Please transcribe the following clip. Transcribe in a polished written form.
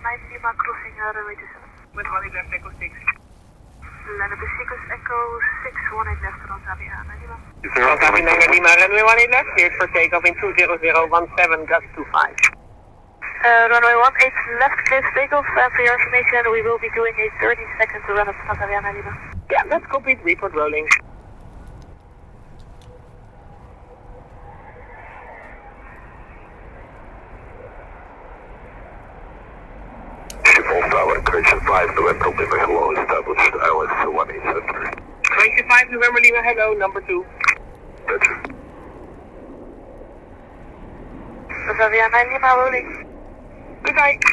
9 Lima crossing runway 27. With 18 left, Echo 6. London Pacific Echo 618 left, Transavia 9 Lima. Transavia 9 Lima, runway 18 left, cleared for takeoff in 20017, gust 25. Runway 18 left, cleared takeoff. For your information, we will be doing a 30-second run of Transavia 9 Lima. Yeah, that's complete. Report rolling. Schiphol Tower, Tracer 5, November Lima, hello, established ILS 1873. Tracer 5, November Lima, hello, number 2. Roger. Transavia 9 Lima rolling. Good night.